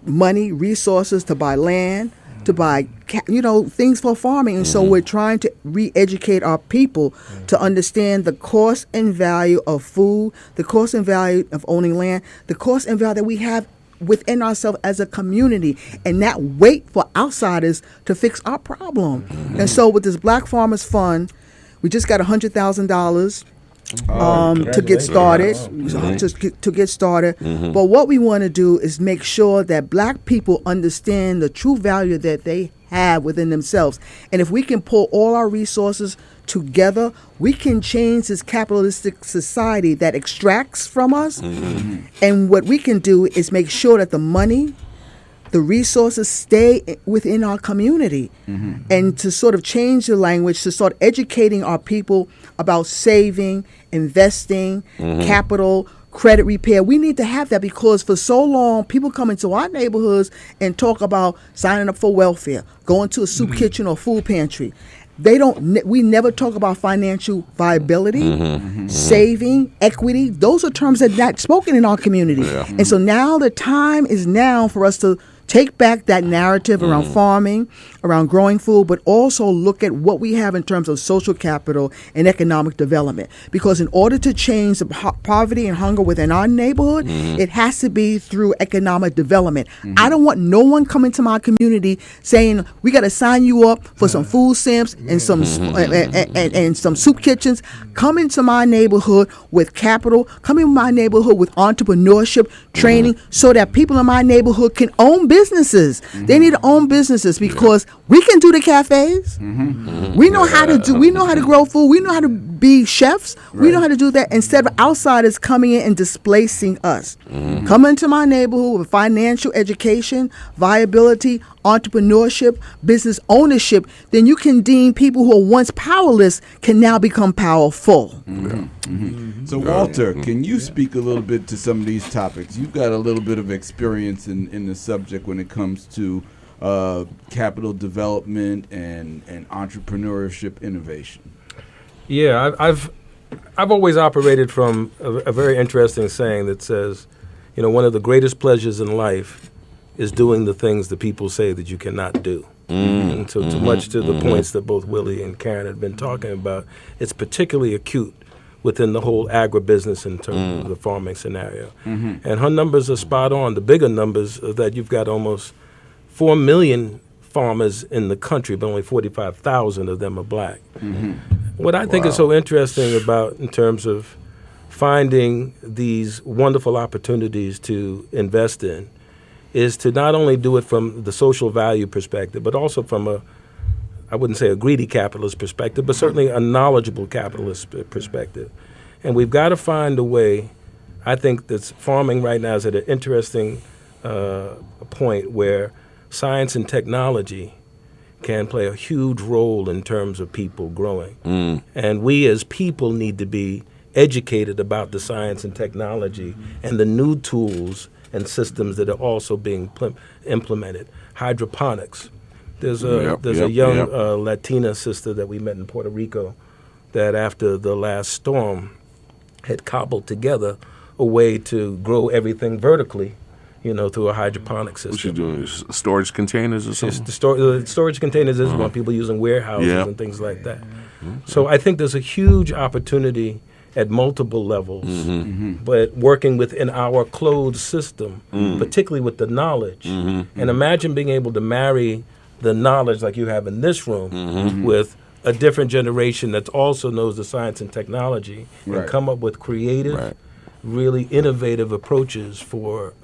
money, resources to buy land, to buy, things for farming. And so we're trying to re-educate our people to understand the cost and value of food, the cost and value of owning land, the cost and value that we have within ourselves as a community, and not wait for outsiders to fix our problem. And so with this Black Farmers Fund, we just got $100,000 to get started. To get started. But what we want to do is make sure that Black people understand the true value that they have within themselves. And if we can pull all our resources together, we can change this capitalistic society that extracts from us. And what we can do is make sure that the money, the resources stay within our community, and to sort of change the language, to start educating our people about saving, investing, capital, credit repair. We need to have that because for so long, people come into our neighborhoods and talk about signing up for welfare, going to a soup kitchen or food pantry. We never talk about financial viability, saving, equity. Those are terms that are not spoken in our community. And so now the time is now for us to take back that narrative around farming, around growing food, but also look at what we have in terms of social capital and economic development. Because in order to change the poverty and hunger within our neighborhood, it has to be through economic development. I don't want no one coming to my community saying we got to sign you up for some food stamps and some and some soup kitchens. Come into my neighborhood with capital. Come in my neighborhood with entrepreneurship training, so that people in my neighborhood can own businesses. They need to own businesses because we can do the cafes. We know how to do. We know how to grow food. We know how to be chefs. We know how to do that instead of outsiders coming in and displacing us. Come into my neighborhood with financial education, viability, entrepreneurship, business ownership. Then you can deem people who are once powerless can now become powerful. So Walter, can you speak a little bit to some of these topics? You've got a little bit of experience in the subject when it comes to capital development and entrepreneurship innovation. Yeah, I've always operated from a very interesting saying that says, one of the greatest pleasures in life is doing the things that people say that you cannot do. And so too much to the points that both Willie and Karen had been talking about, it's particularly acute within the whole agribusiness in terms of the farming scenario. And her numbers are spot on. The bigger numbers are that you've got almost 4 million farmers in the country, but only 45,000 of them are black. What I think is so interesting about in terms of finding these wonderful opportunities to invest in is to not only do it from the social value perspective, but also from I wouldn't say a greedy capitalist perspective, but certainly a knowledgeable capitalist perspective. And we've got to find a way. I think that farming right now is at an interesting point where science and technology can play a huge role in terms of people growing. And we as people need to be educated about the science and technology and the new tools and systems that are also being implemented. Hydroponics. There's a young Latina sister that we met in Puerto Rico that after the last storm had cobbled together a way to grow everything vertically, through a hydroponic system. What you doing? Storage containers or something? The storage containers is one, people using warehouses and things like that. So I think there's a huge opportunity at multiple levels, but working within our closed system, particularly with the knowledge. And imagine being able to marry the knowledge like you have in this room with a different generation that also knows the science and technology and come up with creative, really innovative approaches for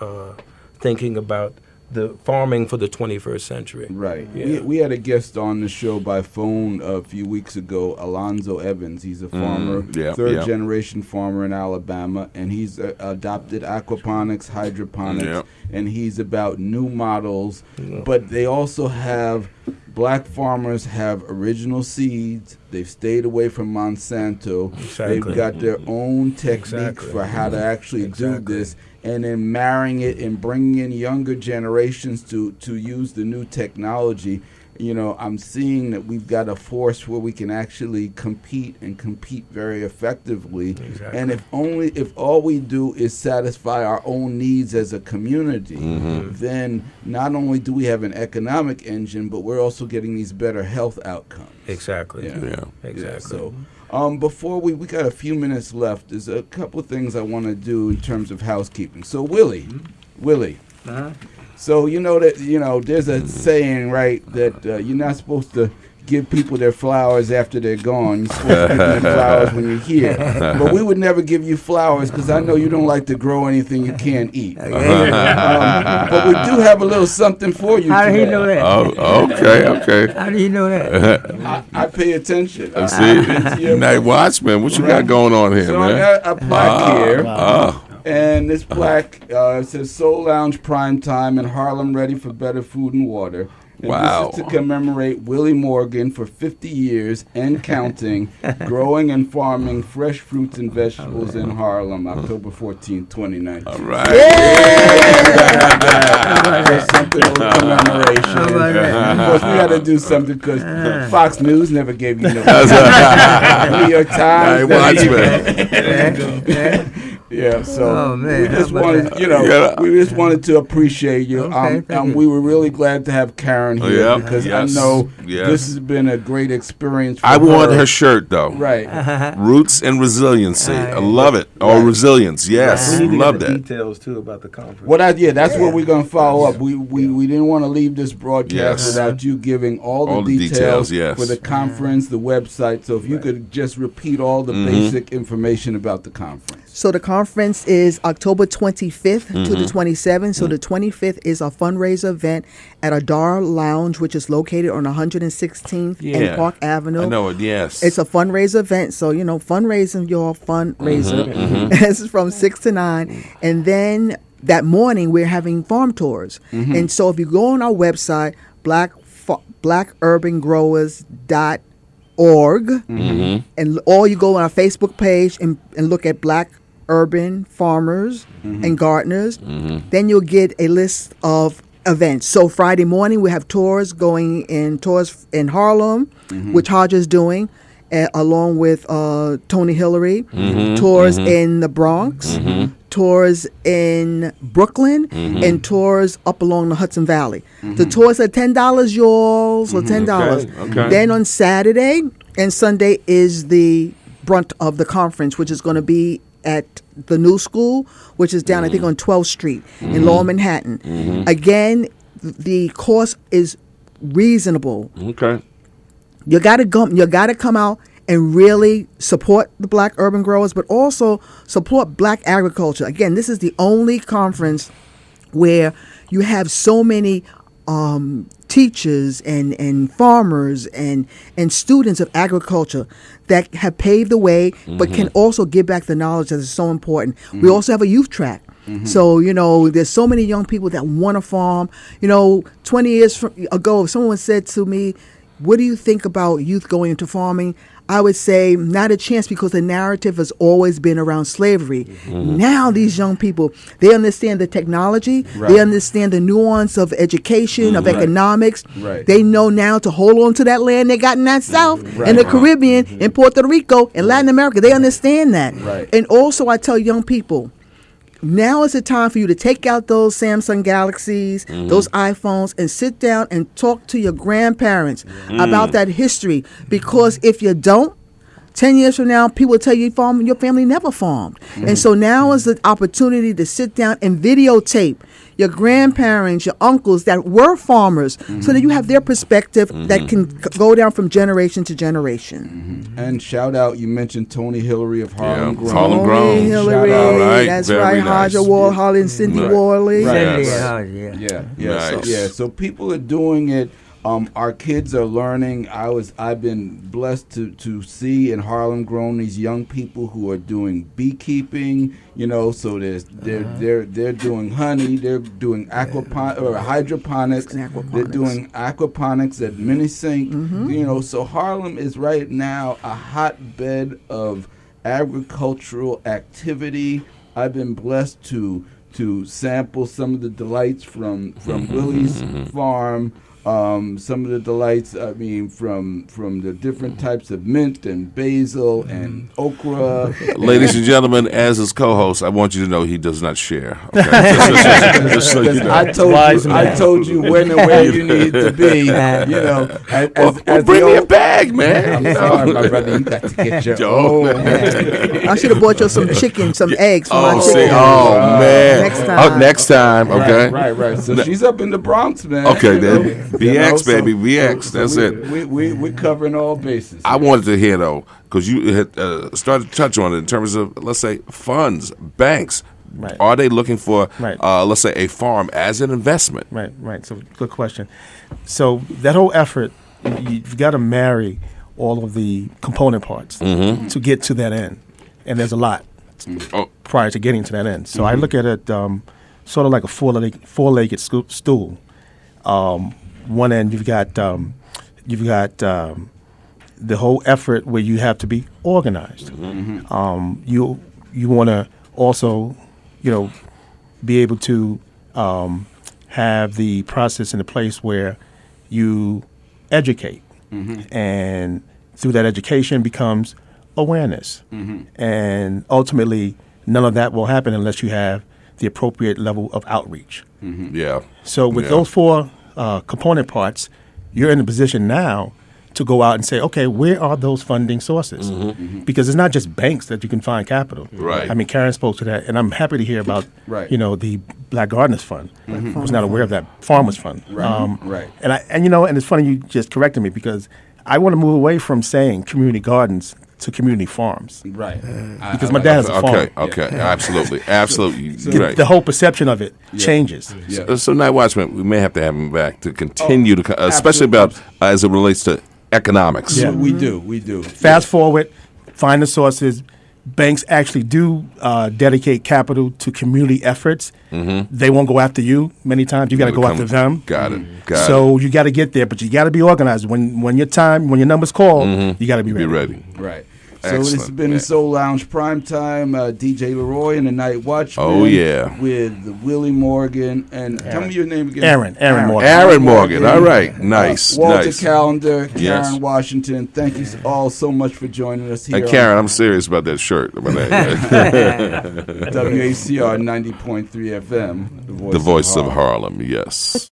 thinking about the farming for the 21st century. Right. Yeah. We had a guest on the show by phone a few weeks ago, Alonzo Evans. He's a farmer, third-generation farmer in Alabama, and he's adopted aquaponics, hydroponics, and he's about new models. But they also have black farmers have original seeds. They've stayed away from Monsanto. They've got their own technique for how to actually do this. And then marrying it and bringing in younger generations to use the new technology. I'm seeing that we've got a force where we can actually compete very effectively. And if all we do is satisfy our own needs as a community, then not only do we have an economic engine, but we're also getting these better health outcomes. Exactly. Exactly. Yeah, so before we got a few minutes left, there's a couple of things I want to do in terms of housekeeping. So Willie, so there's a saying, right, that you're not supposed to give people their flowers after they're gone. You're supposed to give them flowers when you're here. But we would never give you flowers because I know you don't like to grow anything you can't eat. But we do have a little something for you. How did he know that? Oh, okay. How did he know that? I pay attention. Night Watchman, what you got going on here, so man? I got a plaque here. And this plaque says Soul Lounge Primetime in Harlem, ready for better food and water. And this is to commemorate Willie Morgan for 50 years and counting, growing and farming fresh fruits and vegetables in Harlem, October 14, 2019. All right. Just something with commemoration. Of course, we got to do something because Fox News never gave you no. New York Times. Watchman. Yeah, so Oh, man, we just how about wanted, that? you know, we just wanted to appreciate you. Okay, thank you. We were really glad to have Karen here Yeah, because yes, I know yes. this has been a great experience for I her. want her shirt though. Right. Roots and resiliency. I love it. Or Right. resilience. Yes, We need to love get the that. details too about the conference. That's what we're going to follow up. We didn't want to leave this broadcast Yes. without you giving all All the the details details, yes. for the conference, the website. So if you could just repeat all the basic information about the conference. So the conference is October 25th to the 27th. So the 25th is a fundraiser event at Adar Lounge, which is located on 116th and Park Avenue. I know it, yes. It's a fundraiser event, so fundraising, your fundraiser. It's from 6 to 9, and then that morning we're having farm tours. And so if you go on our website, blackurbangrowers.org, and or you go on our Facebook page and look at Black Urban Farmers and Gardeners, then you'll get a list of events. So Friday morning we have tours in Harlem, which Hodge is doing, along with Tony Hillary, tours in the Bronx, tours in Brooklyn, and tours up along the Hudson Valley. The tours are $10, y'all, so $10. Okay. Then on Saturday and Sunday is the brunt of the conference, which is going to be at the New School, which is down, I think, on 12th Street in Lower Manhattan. Again, the cost is reasonable. Okay. You got to come out and really support the Black urban growers, but also support Black agriculture. Again, this is the only conference where you have so many teachers and farmers and students of agriculture that have paved the way, but can also give back the knowledge that is so important. We also have a youth track. So, there's so many young people that want to farm. 20 years ago, if someone said to me, what do you think about youth going into farming? I would say not a chance, because the narrative has always been around slavery. Now these young people, they understand the technology, they understand the nuance of education, of economics. They know now to hold on to that land they got in that South, in the Caribbean, in Puerto Rico, in Latin America. They understand that. And also I tell young people, now is the time for you to take out those Samsung Galaxies, those iPhones, and sit down and talk to your grandparents about that history. Because if you don't, 10 years from now, people will tell you your family never farmed. And so now is the opportunity to sit down and videotape your grandparents, your uncles that were farmers, so that you have their perspective that can go down from generation to generation. And shout out, you mentioned Tony Hillary of Harlem Grown. Harlem Grown. Tony Hillary, Shout out, right? that's Very right. nice. Hodge Wall, Holly, and Cindy Worley. Cindy, Yeah. Nice. So people are doing it. Our kids are learning. I've been blessed to see in Harlem Grown these young people who are doing beekeeping. So they're doing honey. They're doing hydroponics. They're doing aquaponics at Minisink. So Harlem is right now a hotbed of agricultural activity. I've been blessed to sample some of the delights from Willie's farm. Some of the delights, from the different types of mint and basil and okra. Ladies and gentlemen, as his co-host, I want you to know he does not share. Okay? Just so you know. I told you when and where you need to be. Bring me a bag, man. I'm sorry, my brother. You got to get your own. I should have bought you some chicken, some eggs for my chicken. Man. Next time. Next time, okay. Right. So she's up in the Bronx, man. Okay, then. VX, baby, VX. That's it. We're covering all bases. I wanted to hear, though, because you had started to touch on it in terms of, let's say, funds, banks. Right. Are they looking for, Right. let's say, a farm as an investment? Right. So, good question. So, that whole effort, you've got to marry all of the component parts to get to that end. And there's a lot prior to getting to that end. So, I look at it sort of like a four-legged stool. One end, you've got the whole effort where you have to be organized. You want to also, be able to have the process in a place where you educate, and through that education becomes awareness, and ultimately none of that will happen unless you have the appropriate level of outreach. Yeah. So with those four component parts, you're in a position now to go out and say, okay, where are those funding sources? Because it's not just banks that you can find capital. Right. I mean, Karen spoke to that, and I'm happy to hear about, Right. the Black Gardeners Fund. I was not aware of that. Farmers Fund. Right. And it's funny you just corrected me because I want to move away from saying community gardens to community farms. Right. Because my dad has a farm. Okay. Absolutely. The whole perception of it changes. Yeah. So Night Watchman, we may have to have him back to continue to, especially about as it relates to economics. Yeah. We do. Fast forward, find the sources. Banks actually do dedicate capital to community efforts. They won't go after you many times. You got to go after them. Got it. So you got to get there, but you got to be organized. When your number's called, you got to be ready. Right. So this has Excellent. been Soul Lounge Primetime. DJ LeRoy and the Night Watchman. Oh, yeah. With Willie Morgan and tell me your name again. Aaron Morgan. Aaron Morgan. All right. Nice. Walter nice. Callender, Karen Yes. Washington. Thank you all so much for joining us here. And Karen, I'm serious about that shirt. WHCR 90.3 FM. The voice of Harlem. Yes.